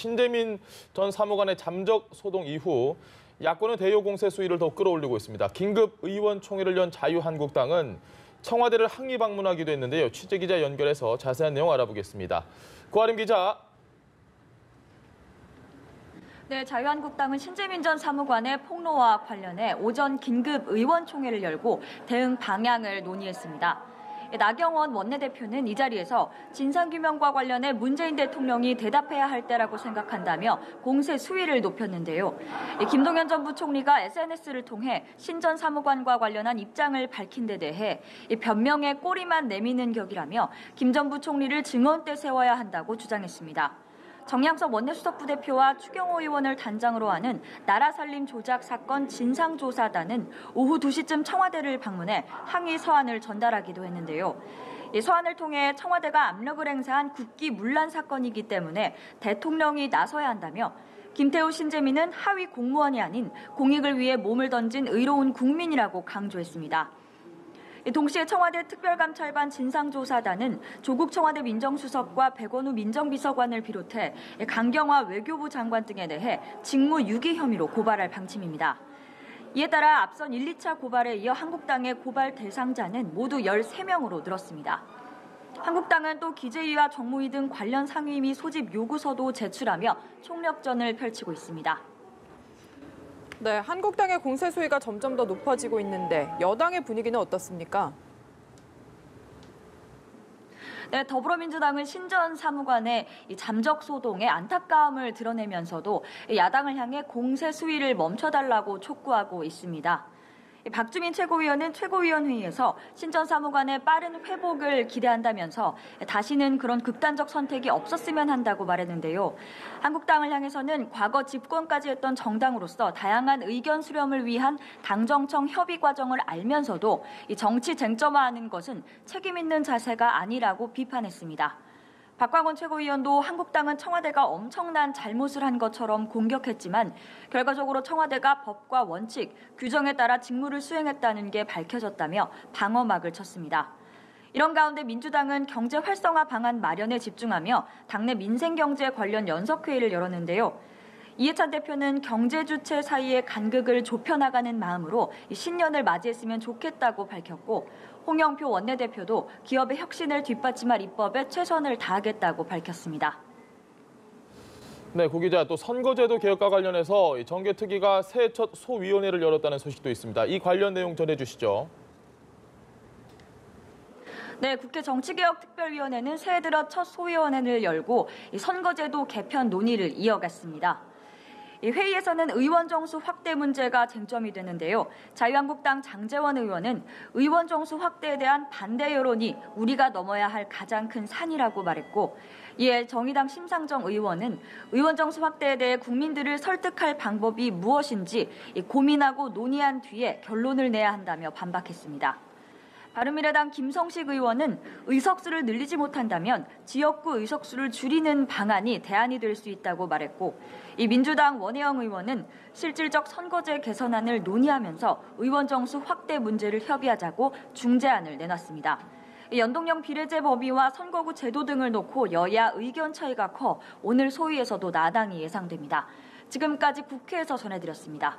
신재민 전 사무관의 잠적 소동 이후 야권은 대여 공세 수위를 더 끌어올리고 있습니다. 긴급 의원총회를 연 자유한국당은 청와대를 항의 방문하기도 했는데요. 취재기자 연결해서 자세한 내용 알아보겠습니다. 고아림 기자. 네, 자유한국당은 신재민 전 사무관의 폭로와 관련해 오전 긴급 의원총회를 열고 대응 방향을 논의했습니다. 나경원 원내대표는 이 자리에서 진상규명과 관련해 문재인 대통령이 대답해야 할 때라고 생각한다며 공세 수위를 높였는데요. 김동연 전 부총리가 SNS를 통해 신 전 사무관과 관련한 입장을 밝힌 데 대해 변명에 꼬리만 내미는 격이라며 김 전 부총리를 증언대 세워야 한다고 주장했습니다. 정양석 원내수석 부대표와 추경호 의원을 단장으로 하는 나라살림 조작 사건 진상조사단은 오후 2시쯤 청와대를 방문해 항의 서한을 전달하기도 했는데요. 이 서한을 통해 청와대가 압력을 행사한 국기 문란 사건이기 때문에 대통령이 나서야 한다며 김태우 신재민은 하위 공무원이 아닌 공익을 위해 몸을 던진 의로운 국민이라고 강조했습니다. 동시에 청와대 특별감찰반 진상조사단은 조국 청와대 민정수석과 백원우 민정비서관을 비롯해 강경화 외교부 장관 등에 대해 직무유기 혐의로 고발할 방침입니다. 이에 따라 앞선 1, 2차 고발에 이어 한국당의 고발 대상자는 모두 13명으로 늘었습니다. 한국당은 또 기재위와 정무위 등 관련 상임위 소집 요구서도 제출하며 총력전을 펼치고 있습니다. 네, 한국당의 공세 수위가 점점 더 높아지고 있는데 여당의 분위기는 어떻습니까? 네, 더불어민주당은 신 전 사무관의 잠적 소동에 안타까움을 드러내면서도 야당을 향해 공세 수위를 멈춰달라고 촉구하고 있습니다. 박주민 최고위원은 최고위원회의에서 신 전 사무관의 빠른 회복을 기대한다면서 다시는 그런 극단적 선택이 없었으면 한다고 말했는데요. 한국당을 향해서는 과거 집권까지 했던 정당으로서 다양한 의견 수렴을 위한 당정청 협의 과정을 알면서도 이 정치 쟁점화하는 것은 책임 있는 자세가 아니라고 비판했습니다. 박광원 최고위원도 한국당은 청와대가 엄청난 잘못을 한 것처럼 공격했지만 결과적으로 청와대가 법과 원칙, 규정에 따라 직무를 수행했다는 게 밝혀졌다며 방어막을 쳤습니다. 이런 가운데 민주당은 경제 활성화 방안 마련에 집중하며 당내 민생경제 관련 연석회의를 열었는데요. 이해찬 대표는 경제 주체 사이의 간극을 좁혀나가는 마음으로 신년을 맞이했으면 좋겠다고 밝혔고 홍영표 원내대표도 기업의 혁신을 뒷받침할 입법에 최선을 다하겠다고 밝혔습니다. 네, 고 기자, 또 선거제도 개혁과 관련해서 정개특위가 새해 첫 소위원회를 열었다는 소식도 있습니다. 이 관련 내용 전해주시죠. 네, 국회 정치개혁특별위원회는 새해 들어 첫 소위원회를 열고 선거제도 개편 논의를 이어갔습니다. 회의에서는 의원 정수 확대 문제가 쟁점이 되는데요. 자유한국당 장제원 의원은 의원 정수 확대에 대한 반대 여론이 우리가 넘어야 할 가장 큰 산이라고 말했고, 이에 정의당 심상정 의원은 의원 정수 확대에 대해 국민들을 설득할 방법이 무엇인지 고민하고 논의한 뒤에 결론을 내야 한다며 반박했습니다. 바른미래당 김성식 의원은 의석수를 늘리지 못한다면 지역구 의석수를 줄이는 방안이 대안이 될 수 있다고 말했고, 이 민주당 원혜영 의원은 실질적 선거제 개선안을 논의하면서 의원 정수 확대 문제를 협의하자고 중재안을 내놨습니다. 연동형 비례제 법의와 선거구 제도 등을 놓고 여야 의견 차이가 커 오늘 소위에서도 난항이 예상됩니다. 지금까지 국회에서 전해드렸습니다.